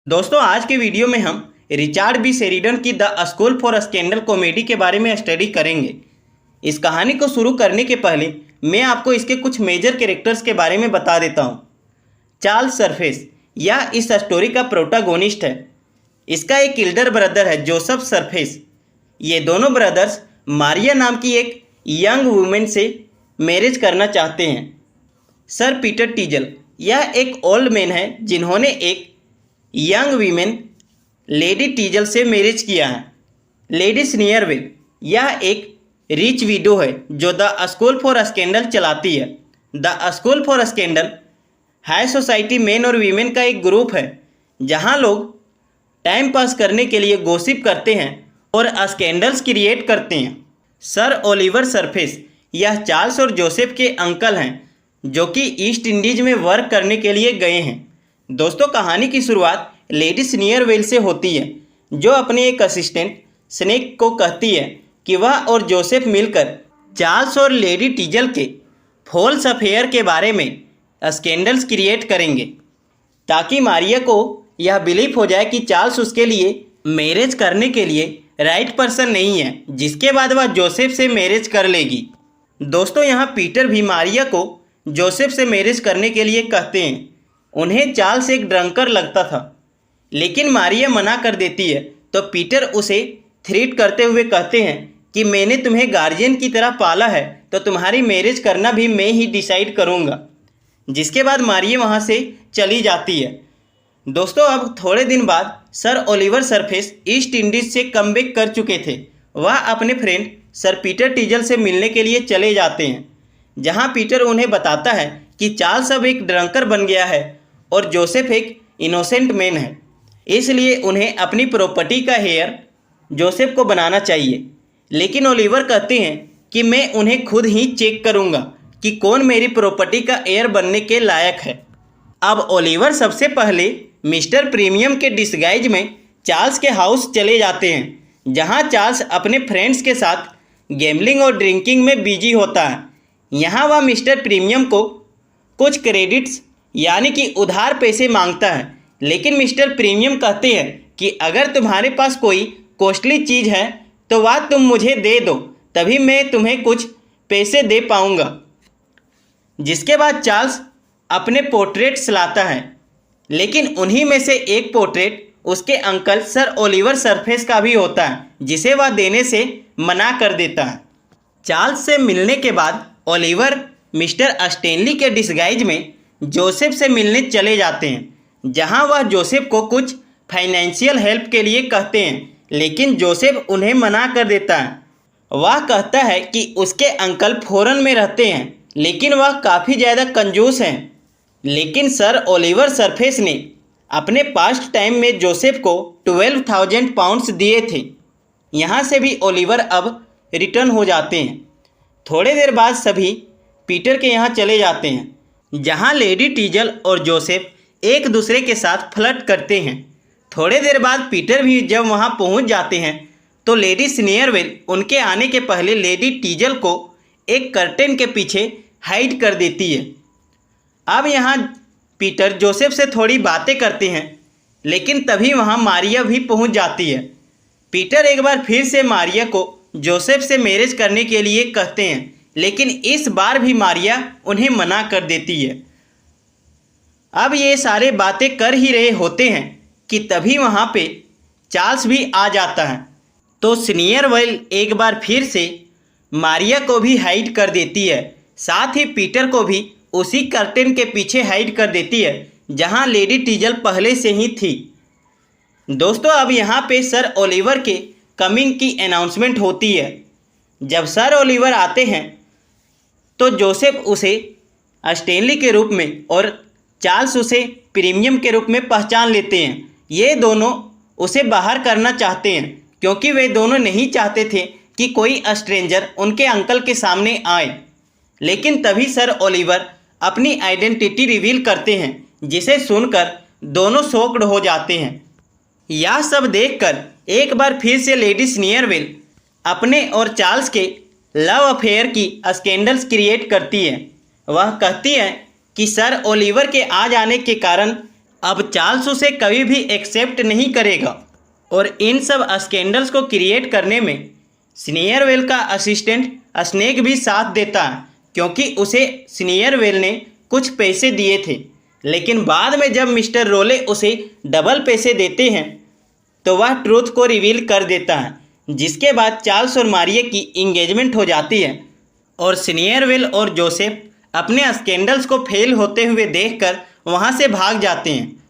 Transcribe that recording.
दोस्तों आज के वीडियो में हम रिचार्ड बी शेरिडन की the school for scandal comedy के बारे में स्टडी करेंगे। इस कहानी को शुरू करने के पहले मैं आपको इसके कुछ मेजर कैरेक्टर्स के बारे में बता देता हूँ। चार्ल्स सरफेस यह इस स्टोरी का प्रोटागोनिस्ट है। इसका एक एल्डर ब्रदर है जोसेफ सरफेस। ये दोनों ब्रदर्स मारिया नाम की एक यंग वुमेन से मैरिज करना चाहते हैं। सर पीटर टीजल यह एक ओल्ड मैन है जिन्होंने एक यंग वीमेन लेडी टीजल से मैरिज किया है। लेडी स्नीयरविल यह एक रिच विडो है जो द स्कूल फॉर स्कैंडल चलाती है। The school for scandal high society main और वीमेन का एक ग्रुप है जहां लोग टाइम पास करने के लिए गॉसिप करते हैं और स्कैंडल्स क्रिएट करते हैं। सर ओलिवर सरफेस यह चार्ल्स और जोसेफ के अंकल हैं जो कि ईस्ट इंडीज में वर्क करने के लिए गए हैं। दोस्तों कहानी की शुरुआत लेडी स्नीयरवेल से होती है जो अपने एक असिस्टेंट स्नेक को कहती है कि वह और जोसेफ मिलकर चार्ल्स और लेडी टीजल के फॉल्स अफेयर के बारे में स्कैंडल्स क्रिएट करेंगे ताकि मारिया को यह बिलीव हो जाए कि चार्ल्स उसके लिए मैरिज करने के लिए राइट पर्सन नहीं है, जिसके बाद वह जोसेफ से मैरिज कर लेगी। दोस्तों यहाँ पीटर भी मारिया को जोसेफ से मैरिज करने के लिए कहते हैं। उन्हें चार्ल्स एक ड्रंकर लगता था लेकिन मारिया मना कर देती है तो पीटर उसे थ्रेट करते हुए कहते हैं कि मैंने तुम्हें गार्जियन की तरह पाला है तो तुम्हारी मैरिज करना भी मैं ही डिसाइड करूँगा। जिसके बाद मारिया वहाँ से चली जाती है। दोस्तों अब थोड़े दिन बाद sir Oliver surface east Indies से कमबैक कर चुके थे। वह अपने फ्रेंड सर पीटर टीजल से मिलने के लिए चले जाते हैं जहाँ पीटर उन्हें बताता है कि चार्ल्स अब एक ड्रंकर बन गया है और जोसेफ एक इनोसेंट मैन है, इसलिए उन्हें अपनी प्रॉपर्टी का हेयर जोसेफ को बनाना चाहिए। लेकिन ओलिवर कहते हैं कि मैं उन्हें खुद ही चेक करूंगा कि कौन मेरी प्रॉपर्टी का हेयर बनने के लायक है। अब ओलिवर सबसे पहले मिस्टर प्रीमियम के डिस्गाइज में चार्ल्स के हाउस चले जाते हैं जहां चार्ल्स अपने फ्रेंड्स के साथ गैम्बलिंग और ड्रिंकिंग में बिजी होता है। यहाँ वह मिस्टर प्रीमियम को कुछ क्रेडिट्स यानी कि उधार पैसे मांगता है, लेकिन मिस्टर प्रीमियम कहते हैं कि अगर तुम्हारे पास कोई कॉस्टली चीज़ है तो वह तुम मुझे दे दो, तभी मैं तुम्हें कुछ पैसे दे पाऊंगा। जिसके बाद चार्ल्स अपने पोर्ट्रेट्स लाता है, लेकिन उन्हीं में से एक पोर्ट्रेट उसके अंकल सर ओलिवर सरफेस का भी होता है जिसे वह देने से मना कर देता है। चार्ल्स से मिलने के बाद ओलिवर मिस्टर स्टेनली के डिस्गाइज में जोसेफ से मिलने चले जाते हैं जहां वह जोसेफ को कुछ फाइनेंशियल हेल्प के लिए कहते हैं, लेकिन जोसेफ उन्हें मना कर देता है। वह कहता है कि उसके अंकल फॉरेन में रहते हैं लेकिन वह काफ़ी ज़्यादा कंजूस हैं। लेकिन सर ओलिवर सरफेस ने अपने पास्ट टाइम में जोसेफ को 12,000 पाउंड्स दिए थे। यहाँ से भी ओलिवर अब रिटर्न हो जाते हैं। थोड़े देर बाद सभी पीटर के यहाँ चले जाते हैं जहाँ लेडी टीजल और जोसेफ एक दूसरे के साथ फ्लर्ट करते हैं। थोड़े देर बाद पीटर भी जब वहाँ पहुँच जाते हैं तो लेडी स्नीयरवेल उनके आने के पहले लेडी टीजल को एक कर्टेन के पीछे हाइड कर देती है। अब यहाँ पीटर जोसेफ से थोड़ी बातें करते हैं, लेकिन तभी वहाँ मारिया भी पहुँच जाती है। पीटर एक बार फिर से मारिया को जोसेफ से मैरिज करने के लिए कहते हैं, लेकिन इस बार भी मारिया उन्हें मना कर देती है। अब ये सारे बातें कर ही रहे होते हैं कि तभी वहाँ पे चार्ल्स भी आ जाता है तो स्नीयरवेल एक बार फिर से मारिया को भी हाइड कर देती है, साथ ही पीटर को भी उसी कर्टेन के पीछे हाइड कर देती है जहाँ लेडी टीजल पहले से ही थी। दोस्तों अब यहाँ पे सर ओलिवर के कमिंग की अनाउंसमेंट होती है। जब सर ओलिवर आते हैं तो जोसेफ उसे स्टेनली के रूप में और चार्ल्स उसे प्रीमियम के रूप में पहचान लेते हैं। ये दोनों उसे बाहर करना चाहते हैं क्योंकि वे दोनों नहीं चाहते थे कि कोई स्ट्रेंजर उनके अंकल के सामने आए। लेकिन तभी सर ओलिवर अपनी आइडेंटिटी रिवील करते हैं जिसे सुनकर दोनों शॉक्ड हो जाते हैं। यह सब देखकर एक बार फिर से लेडी स्नीयरवेल अपने और चार्ल्स के लव अफेयर की स्कैंडल्स क्रिएट करती है। वह कहती है कि सर ओलिवर के आ जाने के कारण अब चार्ल्स उसे कभी भी एक्सेप्ट नहीं करेगा और इन सब स्कैंडल्स को क्रिएट करने में स्नेयरवेल का असिस्टेंट स्नेक भी साथ देता है, क्योंकि उसे स्नेयरवेल ने कुछ पैसे दिए थे। लेकिन बाद में जब मिस्टर रोले उसे डबल पैसे देते हैं तो वह ट्रूथ को रिवील कर देता है, जिसके बाद चार्ल्स और मारिया की इंगेजमेंट हो जाती है और स्नेयरवेल और जोसेफ अपने स्कैंडल्स को फेल होते हुए देखकर वहां से भाग जाते हैं।